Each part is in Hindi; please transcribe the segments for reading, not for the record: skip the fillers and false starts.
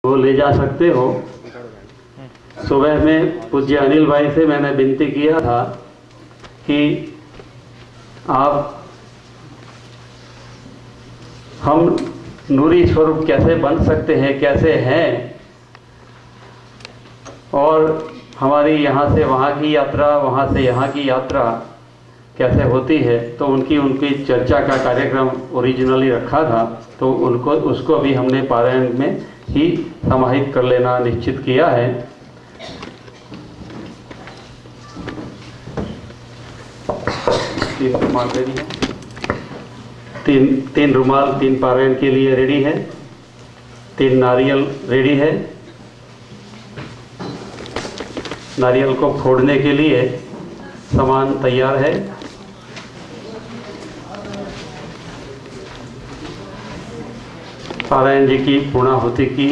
वो ले जा सकते हो। सुबह में पूज्य अनिल भाई से मैंने विनती किया था कि आप हम नूरी स्वरूप कैसे बन सकते हैं, कैसे हैं, और हमारी यहाँ से वहाँ की यात्रा, वहाँ से यहाँ की यात्रा कैसे होती है। तो उनकी चर्चा का कार्यक्रम ओरिजिनली रखा था, तो उसको भी हमने पारायण में ही समाहित कर लेना निश्चित किया है। तीन रुमाल 3 पारायण के लिए रेडी है, 3 नारियल रेडी है। नारियल को फोड़ने के लिए सामान तैयार है। पारायण जी की पूर्णाहुति की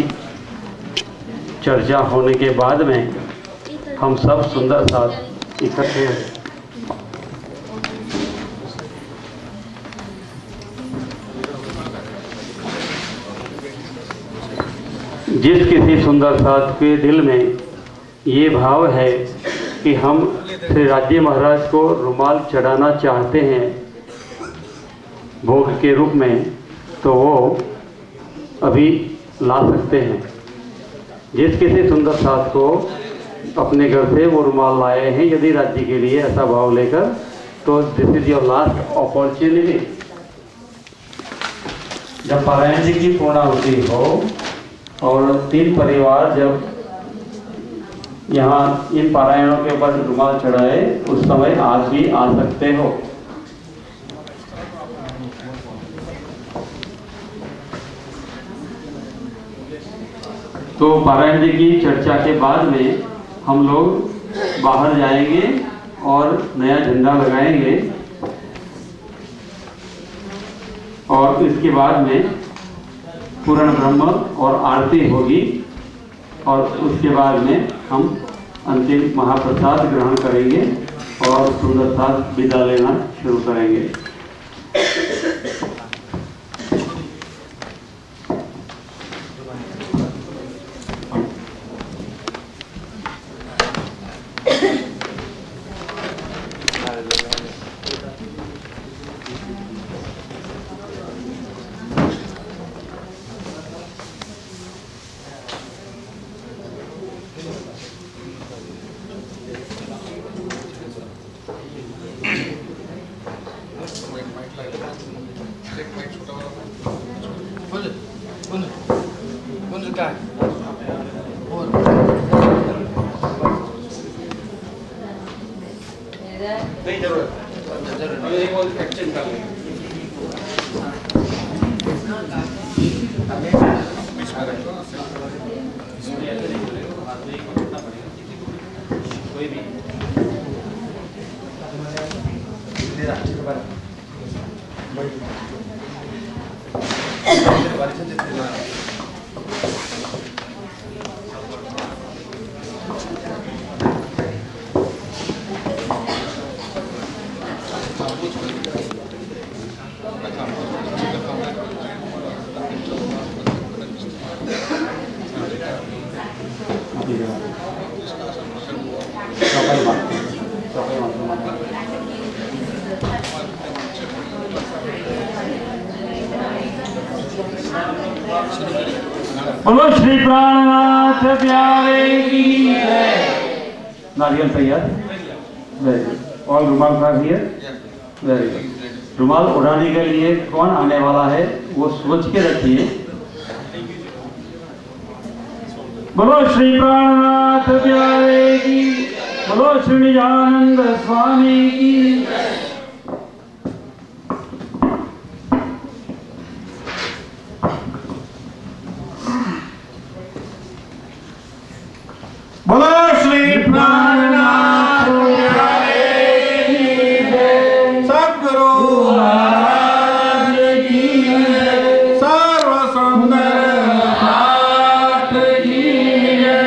चर्चा होने के बाद में हम सब सुंदर साथ इकट्ठे हैं। जिस किसी सुंदर साथ के दिल में ये भाव है कि हम श्री राज्य महाराज को रुमाल चढ़ाना चाहते हैं भोग के रूप में, तो वो अभी ला सकते हैं। जिस किसी सुंदर साथ को अपने घर से वो रुमाल लाए हैं यदि राज्य के लिए ऐसा भाव लेकर, तो this is your last opportunity. जब पारायण जी की पूर्णाहुति हो और 3 परिवार जब यहाँ इन पारायणों के ऊपर रुमाल चढ़ाए, उस समय आप भी आ सकते हो। तो पारायण जी की चर्चा के बाद में हम लोग बाहर जाएंगे और नया झंडा लगाएंगे, और इसके बाद में पूर्ण ब्रह्म और आरती होगी, और उसके बाद में हम अंतिम महाप्रसाद ग्रहण करेंगे और सुंदर साथ विदा लेना शुरू करेंगे। नहीं जरूरत एक और एक्सचेंज कर लेंगे। कोई भी बोलो श्री प्राणनाथ प्यारे की जय। नारियल तैयार, वेरी गुड। और रुमाल का हियर, वेरी गुड। रुमाल उड़ाने के लिए कौन आने वाला है वो सोच के रखिए। बोलो श्री प्राणनाथ प्यारे की, बोलो श्री निजानंद स्वामी की। बोलो श्री प्राणनाथ प्यारे की जय। सद्गुरु महाराज की जय। सर्व सुंदर नाथ की जय।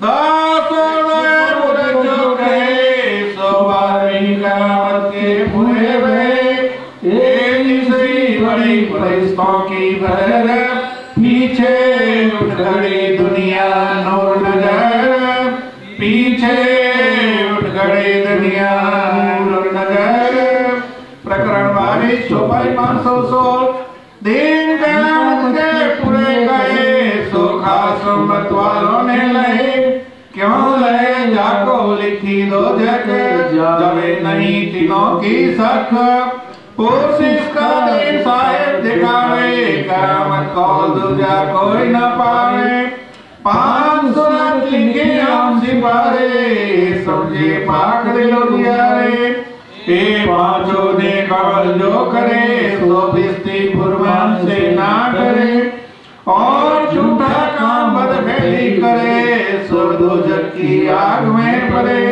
दासों ने मुझ जो कहे सो बारी का सोल दिन कयामत के पूरे गए सुखा सुमत वालों ने लहे क्यों लहे जाको लिखी दो जग जबे नहीं तीनों की सख कोशिश का दिन साहेब दिखावे कयामत को दूजा कोई न पावे 500 लिखे हम सिपारे समझे पाक दिलो दियारे ये पांचों ने कवल जो करे सो बिस्ती फुरमान से ना करे और झूठा काम बदफेली करे सो दोजख की आग में पड़े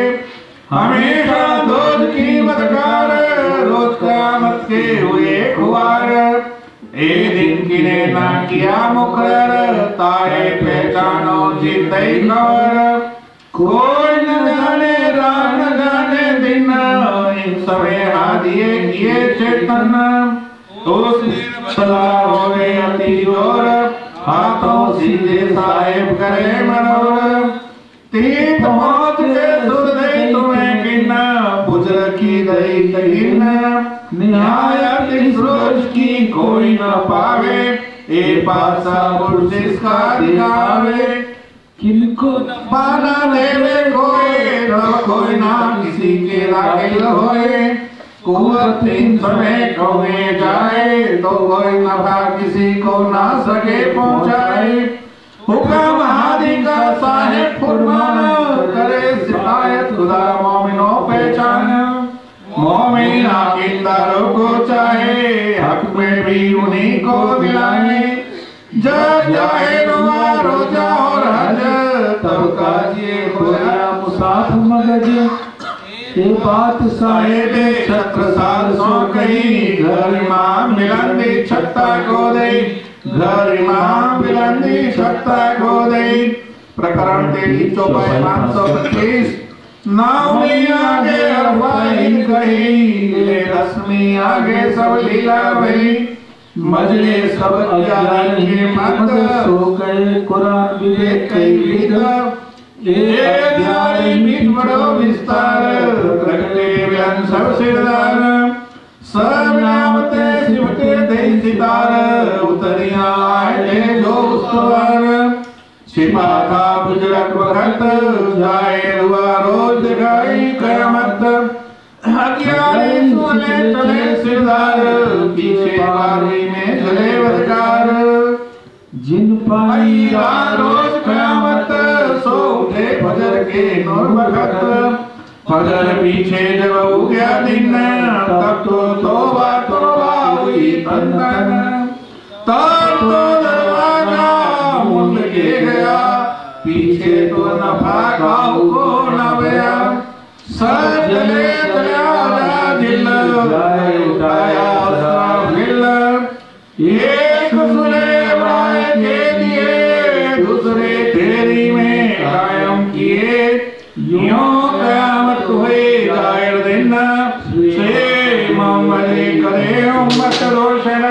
हमेशा दोज की बदकार रोज कयामत के हुए खुआर ए दिन किने ना किया मुकरर ताए पहचानो जीते खबर कोई न जाने रात न जाने दिन इन सवे हादिए किए चेतन उस दिन सदा होवे अति जोर हाथों सीधे साहेब करे मनोर तीत मौत के सुर दे तुम्हें किन्ना बुजर की दई तगिन निहायत रोज की कोई न पावे ए पासा पुरसिस का दिखावे किनको पाना देवे कोई ना किसी के रागिल होए कुवत इन समय कौए जाए तो कोई नफा किसी को ना सके पहुंचाए हुक्म हादी का साहिब फरमान करे शिकायत खुदा मोमिनों पहचान मोमिन आकिंदारों को चाहे हक में भी उन्हीं को मिलाए जब जाए रोजा और हज तब काजिए खोया मुसाफ मगज ये बात साहेब छत्र साल सो कही घर इमाम मिलंदी छत्ता को दे घर इमाम मिलंदी छत्ता को दे प्रकरण 23 चौपाई 525 नाव में आगे अरवाइन कही ले रस्मी आगे सब लीला भई मजले सब अज्ञान के मत सो गए कुरान विवेक कई विद ये अध्याय मीठ बड़ो विस्तार प्रगटे विलन सब सिरदार सब नामते सिमटे दे सितार उतरिया आए जो उस्तवार छिपा था बुजरक वक्त जाए हुआ रोज दिखाई कयामत अज्ञानी सुने चले सिरदार पीछे बारी में चले बदकार जिन पाई रोज कयामत सो उठे फजर के नूर वक्त फजर पीछे जब उगया दिन तब तो तौबा हुई तन तब तो दरवाजा मुंड के गया पीछे तो नफा खाऊ को न गया सब जले जला दिल उठाया साफिल एक सुलेमान के लिए दूसरे तेरी में कायम किए यूं कयामत हुई जाहिर दिन से मोहम्मद करे उम्मत रोशन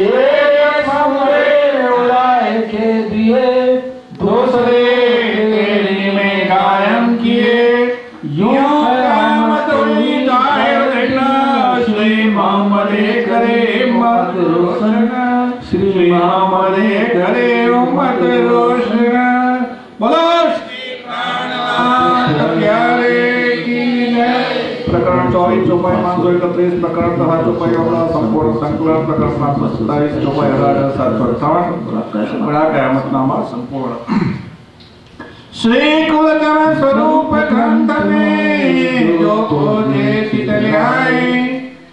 एक मोहम्मद उड़ाए के दिए दूसरे तेरी में कायम किए यूं कयामत हुई जाहिर दिन श्री मोहम्मद करे उम्मत रोशन श्री मोहम्मद करे उम्मत रोशन बोलो श्री प्राणनाथ प्यारे की जय। प्रकरण 24 चौपाई 531 प्रकरण 10 चौपाई अपना संपूर्ण संकलन प्रकरण 527 चौपाई 1758 बड़ा कयामतनामा संपूर्ण श्री कुलजन स्वरूप ग्रंथ में जो खोजे तितलियाए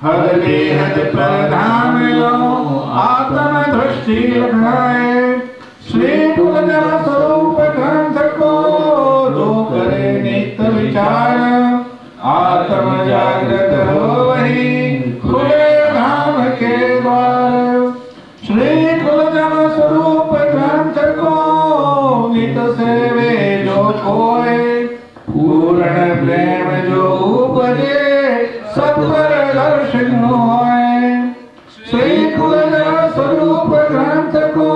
हद बेहद प्रधान लो आत्म दृष्टि लगाए श्री कुलजन स्वरूप ग्रंथ को जो करे नित्य विचार आत्म जागृत हो वही खुले धाम के द्वार श्री कुलजन स्वरूप ग्रंथ को नित सेवे जो कोय पूर्ण प्रेम जो उपजे सत्वर दर्शन होए श्री कुलजन स्वरूप ग्रंथ को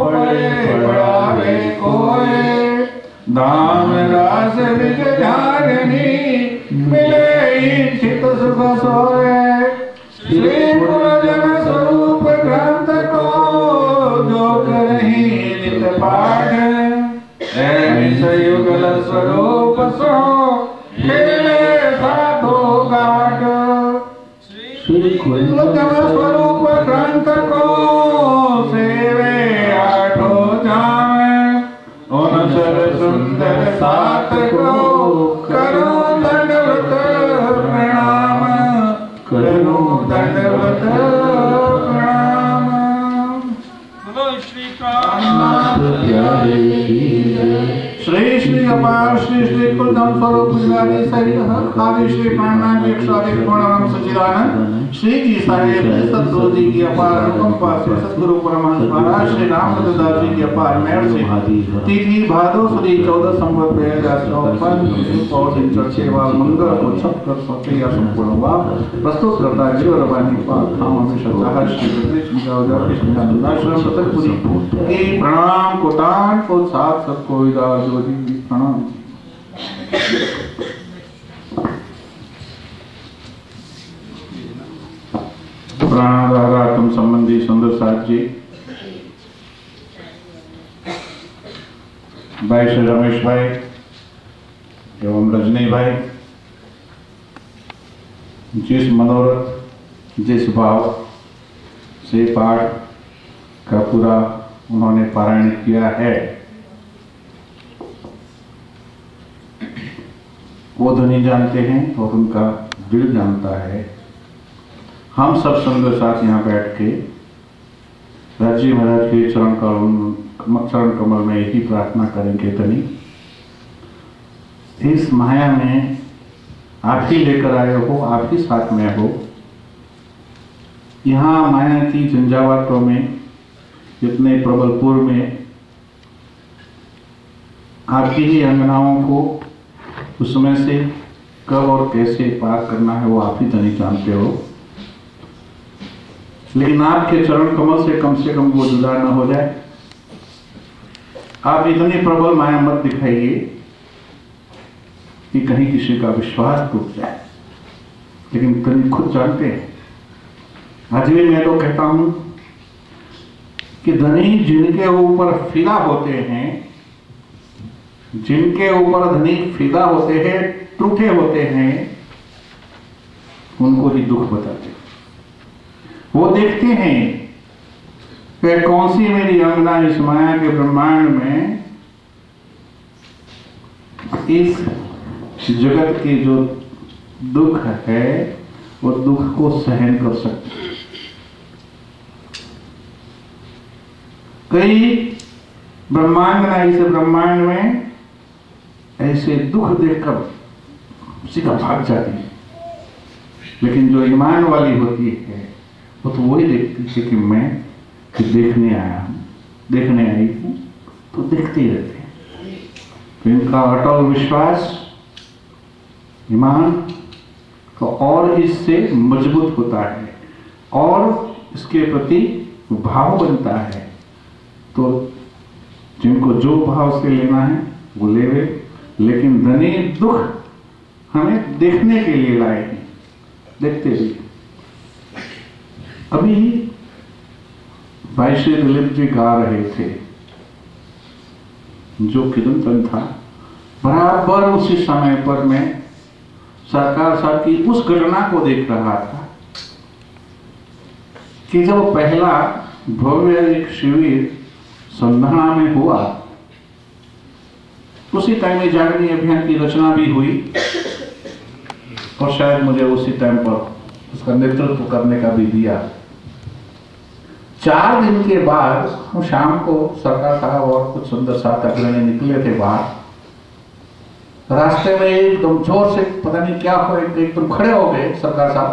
पढ़े पढ़ावे कोय धाम रास विज जागनी मिले चित सुख सोए श्री कुलजन गीत पाठ ऐसे युगल स्वरूप सो खेले साधो गाठ उद्यम स्वरूप ग्रंथ को सेवे आठो जावे उनसर सुंदर सात को करो दंडवत प्रणाम करो दंडवत प्रणाम। श्री श्री अपार श्री श्री कुलधाम स्वरूप गुजराती सहित आदि श्री प्राणनाथ एक स्वादिक पूर्णम सच्चिदानंद श्री जी साहेब सतगुरु जी की अपार अनुकंपा से सतगुरु परमहंस महाराज श्री रामदास जी की अपार मेहर से तिथि भादो सुदी 14 संवत 2054 और दिन चौथे वार मंगल को 76 सौतेया संपूर्ण हुआ प्रस्तुत करता जीवरवाणी पाठ हम हमेशा चाहत श्री कृष्ण का उदय कृष्ण का दुदाश्रम सतगुरु की प्रणाम कोटान को साथ सबको विदार जो जी प्रणाम। प्राणाधारात्म संबंधी सुंदर साथ जी भाई श्री रमेश भाई एवं रजनी भाई जिस मनोरथ जिस भाव से पाठ का पूरा उन्होंने पारायण किया है वो ध्वनि जानते हैं और उनका दिल जानता है। हम सब संग साथ यहाँ बैठ के राजी महाराज के चरण कमल में यही प्रार्थना करेंगे तनी इस माया में आप ही लेकर आए हो, आप ही साथ में हो। यहाँ माया की झंझावातों में इतने प्रबलपुर में आपकी ही अंगनाओं को उसमें से कब और कैसे पार करना है वो आप ही तनी जानते हो, लेकिन आपके चरण कमल से कम वो जुदा न हो जाए। आप इतनी प्रबल माया मत दिखाइए कि कहीं किसी का विश्वास टूट जाए, लेकिन तनी खुद जानते हैं। आज भी मैं तो कहता हूं कि धनी जिनके ऊपर फिदा होते हैं, जिनके ऊपर धनी फिदा होते हैं, टूटे होते हैं, उनको ही दुख बताते हैं। वो देखते हैं कि कौन सी मेरी अंगना इस माया के ब्रह्मांड में इस जगत के जो दुख है वो दुख को सहन कर सकते। कई ब्रह्मांगना इस ब्रह्मांड में ऐसे दुख देखकर सीधा भाग जाती है, लेकिन जो ईमान वाली होती है वो तो वही देखती है कि मैं देखने आया हूं, देखने आई हूं, तो देखते ही रहते हैं। तो इनका अटल विश्वास ईमान तो और इससे मजबूत होता है और इसके प्रति भाव बनता है। तो जिनको जो भाव से लेना है वो लेवे, लेकिन धनी दुख हमें देखने के लिए लाए हैं, देखते भी। अभी भाई श्री दिलीप जी गा रहे थे जो कीर्तन था, बराबर उसी समय पर मैं सरकार साहब की उस घटना को देख रहा था कि जब पहला भव्य एक शिविर संधाना में हुआ, उसी टाइम में जागरण अभियान की रचना भी हुई और शायद मुझे उसी टाइम पर उसका नेतृत्व करने का भी दिया। 4 दिन के बाद हम शाम को सरकार साहब और कुछ सुंदर साथ अग्रणी निकले थे बाहर। रास्ते में एकदम जोर से पता नहीं क्या हुआ, एकदम खड़े हो गए सरकार साहब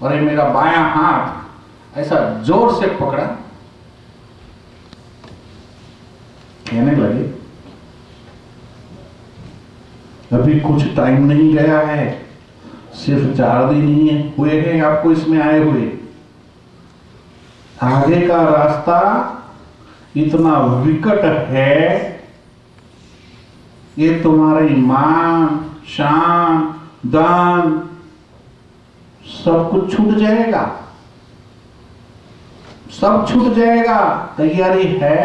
और ये मेरा बायां हाथ ऐसा जोर से पकड़ा, कहने लगे अभी कुछ टाइम नहीं गया है, सिर्फ 4 दिन ही हुए हैं आपको इसमें आए हुए, आगे का रास्ता इतना विकट है, ये तुम्हारे मान शान दान सब कुछ छूट जाएगा, सब छूट जाएगा। तैयारी है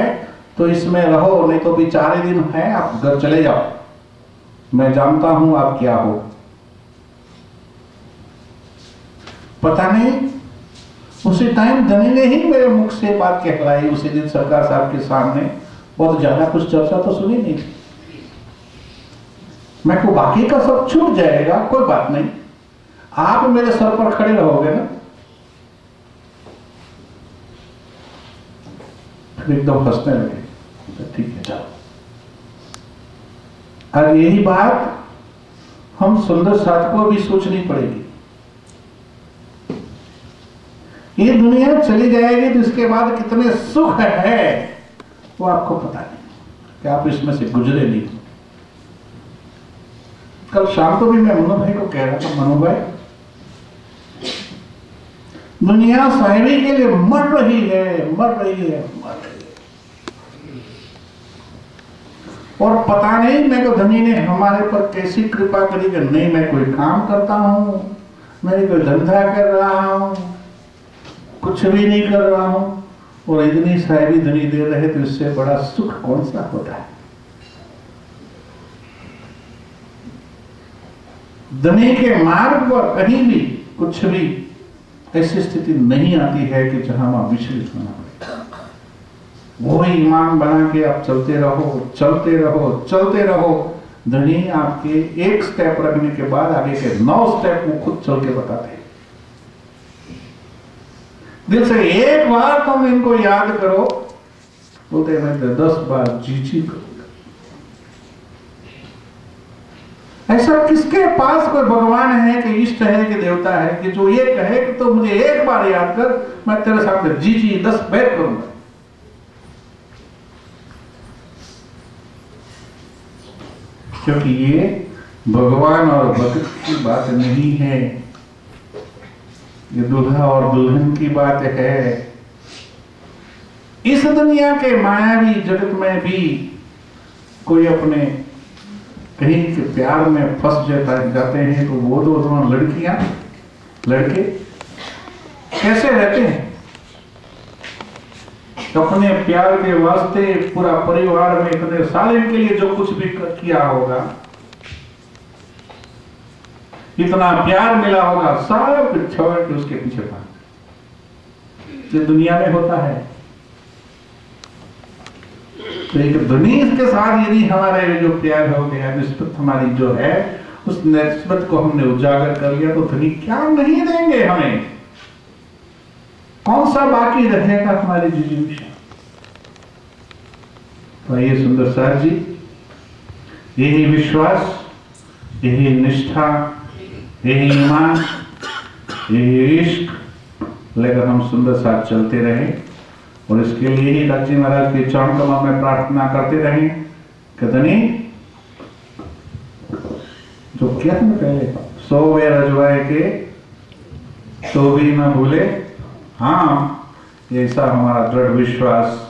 तो इसमें रहो, नहीं तो भी 4 दिन है, आप घर चले जाओ, मैं जानता हूं आप क्या हो। पता नहीं उसी टाइम धनी ने ही मेरे मुख से बात कहलाई उसी दिन सरकार साहब के सामने। बहुत ज्यादा कुछ चर्चा तो सुनी नहीं, मैं को बाकी का सब छूट जाएगा, कोई बात नहीं, आप मेरे सर पर खड़े रहोगे ना। फिर एकदम हंसने लगे, ठीक है चलो। और यही बात हम सुंदर साथ को भी सोचनी पड़ेगी। ये दुनिया चली जाएगी तो इसके बाद कितने सुख है वो आपको पता नहीं कि आप इसमें से गुजरे नहीं। कल शाम को भी मैं मनु भाई को कह रहा था, मनु भाई दुनिया साहिबी के लिए मर रही है, मर रही है, मर रही है। और पता नहीं मैं को धनी ने हमारे पर कैसी कृपा करी कि नहीं मैं कोई काम करता हूं, मैं कोई धंधा कर रहा हूं, कुछ भी नहीं कर रहा हूं, और इतनी साहिबी धनी दे रहे, तो इससे बड़ा सुख कौन सा होता है। धनी के मार्ग पर कहीं भी कुछ भी ऐसी स्थिति नहीं आती है कि जहां वहां विचलित होना पड़े। वो ही ईमान बना के आप चलते रहो, चलते रहो, चलते रहो। धनी आपके एक स्टेप रखने के बाद आगे के 9 स्टेप वो खुद चल के बताते हैं। दिल से एक बार तुम इनको याद करो, बोलते मैं 10 बार जी करूंगा। ऐसा किसके पास कोई भगवान है कि इष्ट है कि देवता है कि जो ये कहे कि तो मुझे एक बार याद कर, मैं तेरे सामने जी 10 बैठ करूंगा। क्योंकि ये भगवान और भक्त की बात नहीं है, ये दूल्हा और दुल्हन की बात है। इस दुनिया के मायावी जगत में भी कोई अपने कहीं के प्यार में फंस जाते हैं, तो वो दोनों लड़कियां लड़के कैसे रहते हैं। अपने प्यार के वास्ते पूरा परिवार में इतने साल के लिए जो कुछ भी किया होगा, इतना प्यार मिला होगा, सब छोड़ के उसके पीछे भाग। ये दुनिया में होता है। तो एक धनी के साथ यदि हमारे जो प्यार हो गया, निस्बत हमारी जो है, उस निस्बत को हमने उजागर कर लिया, तो धनी क्या नहीं देंगे हमें, कौन सा बाकी रहेगा हमारी जिंदगी। तो ये सुंदर साथ जी, यही विश्वास, यही निष्ठा, यही ईमान, यही इश्क लेकर हम सुंदर साथ चलते रहे। और इसके लिए ही राज्य महाराज के चरण कमल में प्रार्थना करते रहे कि धनी जो क्या था पहले, सोवे रजवाए के तो भी न भूले। हाँ, ऐसा हमारा दृढ़ विश्वास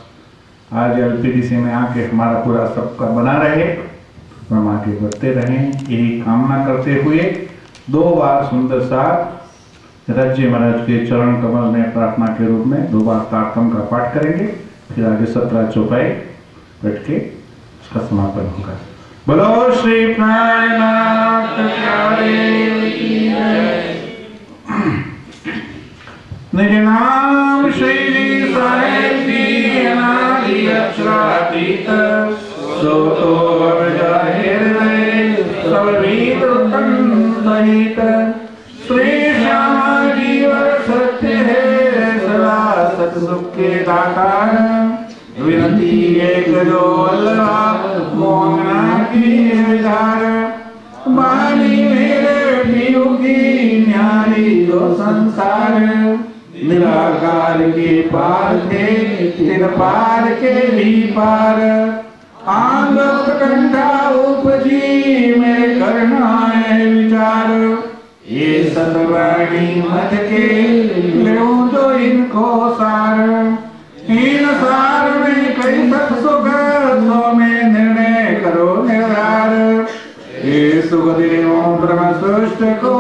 आज एलपीडीसी में आके हमारा पूरा सबका बना रहे, हम आगे बढ़ते रहें, यही कामना करते हुए 2 बार सुंदर साथ राज्य महाराज के चरण कमल में प्रार्थना के रूप में 2 बार तारतम का पाठ करेंगे। फिर आगे 17 चौपाई बैठ के उसका समापन होगा। बोलो श्री प्राणनाथ प्यारे की जय। निज नाम श्री साहेब जी अनादि अक्षरातीत, सो तो अब जाहिर है सब रीत सहित। श्री श्यामा जीवन सत्य है सदा सत सुख के दातार, विनती एक जो अल्लाह मोहना की विधार। बानी मेरे पीयू की न्यारी दो संसार, निराकार के पार थे तिन पार के भी पार। आंग कंठा उपजी मेरे करना है विचार, ये सतवाणी मत के लो जो इनको सार। इन सार में कई सत सुख, सो में निर्णय करो निर्धार। ये सुखदेव ब्रह्म सृष्ट को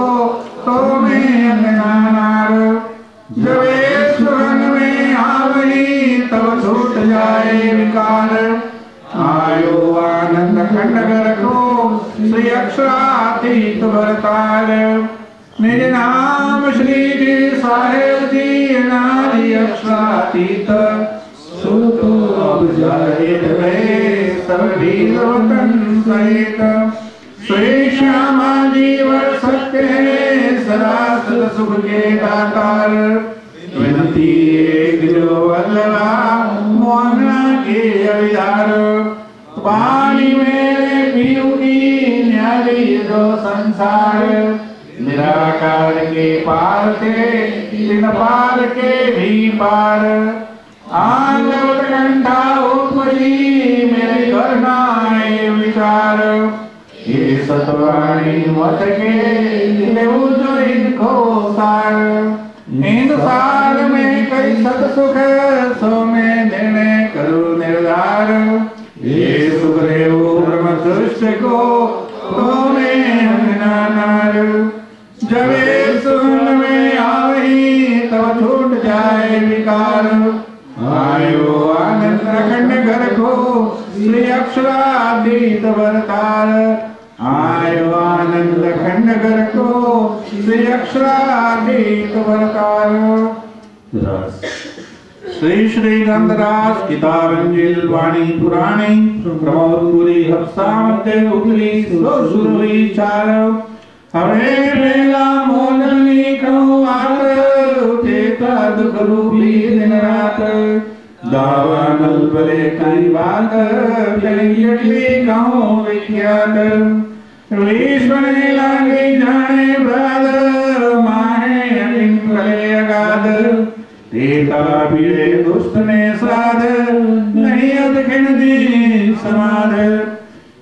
तो में अंगनार। जब सुरंग में आवही तब छूट जाए विकार। अवतार आयो आनंद खंड घर को श्री अक्षरातीत भरतार निज नाम श्री जी साहेब जी नारी अक्षरातीत सुतो अब जाए सभी वतन सहित श्री श्यामा जीवन सत्य है सदा सद सुख के दातार विनती एक जो वल्लभा मोहना के अविदार पानी में पीऊ की न्यारी जो संसार निराकार के पार थे तीन पार के भी पार आंगवत कंठा उपजी मेरे करनाए विचार ये सतवाणी मत के जो इनको सार इन सार में कई सत सुख सो में निर्णय करो निर्धार ये सुखदेव ब्रह्म दृष्ट को तो में नार जब सुन में आवही तब छूट जाए विकार आयो आनंद खंड घर को श्री अक्षरातीत भरतार आयो आनंद खंड घर को श्री अक्षरातीत भरतार श्री श्री गंधराज किताबंजिल वाणी पुराणी प्रमोदपुरी हफ्सामते उगली सुरवी चार हरे मेला मोदनी कहूँ आत तेता दुख रूपी दिन रात दावानल बले कई बात यटली कहूँ विख्यात विश्वने लागे जाने ब्राद माहे अकिन प्रलय अगाध तेता पीड़े दुष्ट ने साध नहीं अदखिन दी समाध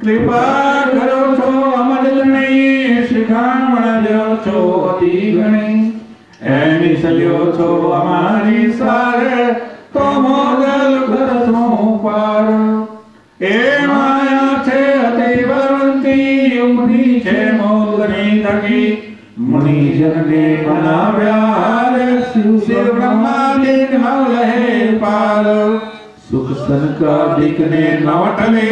कृपा करो छो अमर गणी शिखामण जो छो अति गणी ऐनी सलियो छो हमारी सार तो मोदल करसो पार ए माया छे अति बलवंती उमरी छे मोदनी थकी मुनि जन ने बनाव्या शिव ब्रह्मा दिन मौलहे पार सुख सनका दिखने नवटले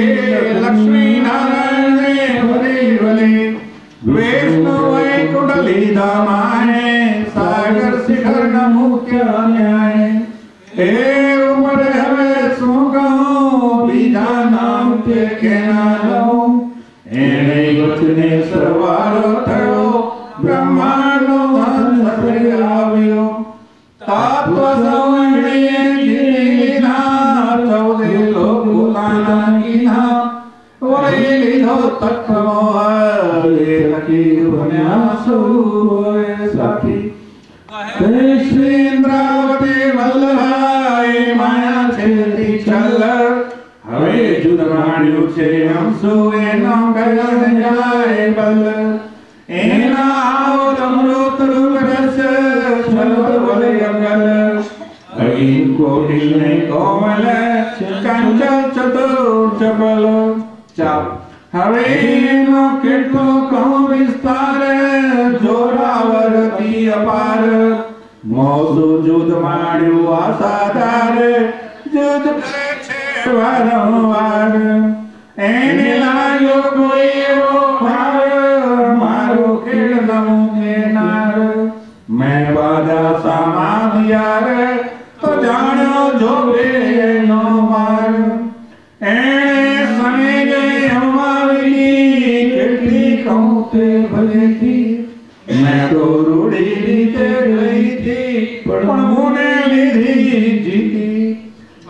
लक्ष्मी नारायण ने भले भले वैष्णो कुंडली दामाए सागर शिखर न मुख्य न्याय ए उमर हवे सुगो बीजा नाम के कहना लो एने वचने सरवारो थयो ब्रह्मांडो धन आव्यो तात्व सौंदर्य गिरिना चौदह लोक लाना कीना वही लिधो तत्व ये रखी भन्यासु साखी श्री इंद्रावती वल्लभाई माया छेती चल हवे जुद माण्यु छे हमसु एनो गगन जाए बल एना आओ तमरो तरुण रस छलत बले अगल अगीन कोटिल ने कोमल कंचल चतुर चपल चाप हवे एनो केटलो कहूँ विस्तार जोरावरती अपार मौसु जुद माण्यु आसादार जुद करे छे वारंवार एने लायो कोई एवो भाव मारो खेल नमुने नार मैं बाधा सामान यार तो जानो जो बे नो मार एने समय गए हमारी कितनी कहूँ ते भले थी मैं तो रूढ़ी रीते गई थी पर मुने लीधी जीती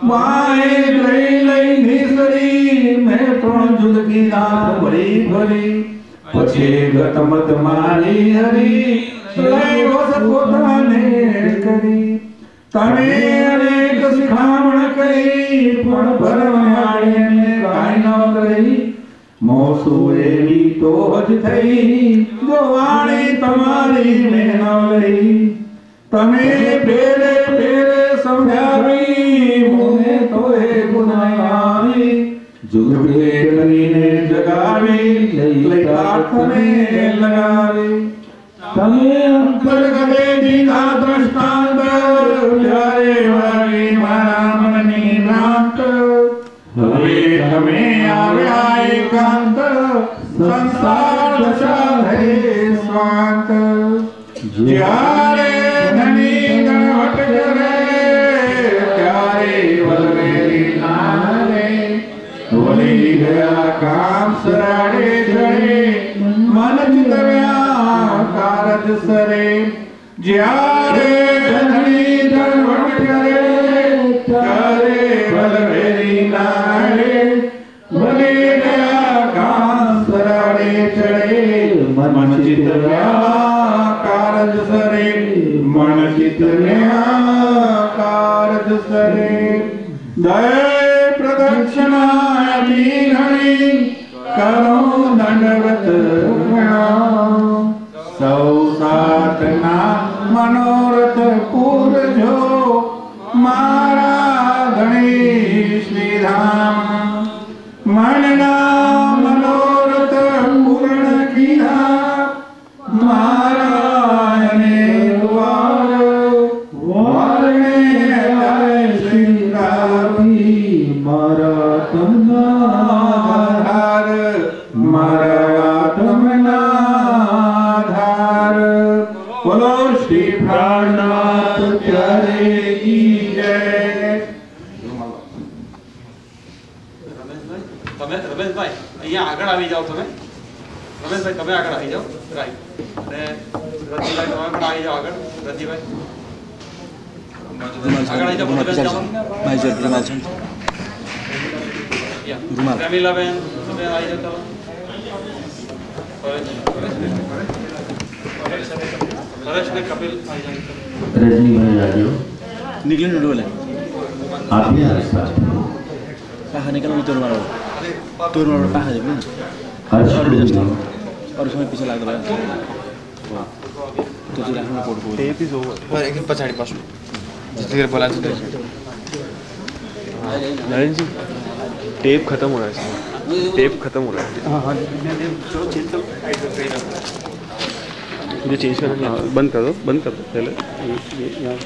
माए लई लई निसरी मैं तो जुद की रात भरी भरी पछे गत मत मारी हरी लई वस पोताने करी तमे अनेक सिखामण करी पण भरवाड़े ने काई न करी मौसू एवी तो हज थई जो वाणी तमारी में न लई तमे फेरे फेरे समझावी मुने तोए गुनाही जुग के करीने जगावी लई काठ में लगावी तमे अंतर गले दीना दृष्टांत प्यारे वाली मारा मननी भ्रांत હવે તમે આવ્યા એકાંત સંસાર દશા હે સ્વાંત જ્યારે ધણી ગણવટ કરે ત્યારે વલવેલી નારે વળી ગયા કામ સરાડે જડે મન ચિતવ્યા કારજ સરે જ્યારે ધણી ગણવટ કરે ત્યારે વલવેલી નારે વળી ગયા કામ સરાડે ચડે મન ચિતવ્યા કારજ સરે મન ચિતવ્યા કારજ સરે દય પ્રદક્ષિણા ઘણી કરો દંડવત સૌ સાતના મનોરથ પૂરજો મારા ધણી શ્રીધામ મનના મનોરથ પૂર્ણ કીધા મારા વારને જય શ્રીરામી મારા તમના મારા તમના ધાર બોલો શ્રી પ્રાણનાથ પ્યારે કી જય તમે રમેશભાઈ અહીંયા આગળ આવી જાઓ તમે રમેશભાઈ તમે આગળ આવી જાઓ રાઈટ અને રતિભાઈ તમે પણ આવી જાઓ આગળ રતિભાઈ આગળ આવી જાઓ રમીલાબેન તમે આવી જાઓ ચાલો પરેશ ને કપિલ આવી જાઓ रजनी भाई राजू निकले न डोले आप भी हमारे साथ पाखा निकल तोड़ मारो पाखा जब ना हर्ष और उसमें पीछे लग रहा है तो जिला हमने code code tape is over और एकदम पछाड़ी पास जितनी देर बोला था नरेंद्र जी टेप खत्म हो रहा है टेप खत्म हो रहा है हाँ चलो चेंज करो मुझे चेंज करना बंद कर दो पहले यहाँ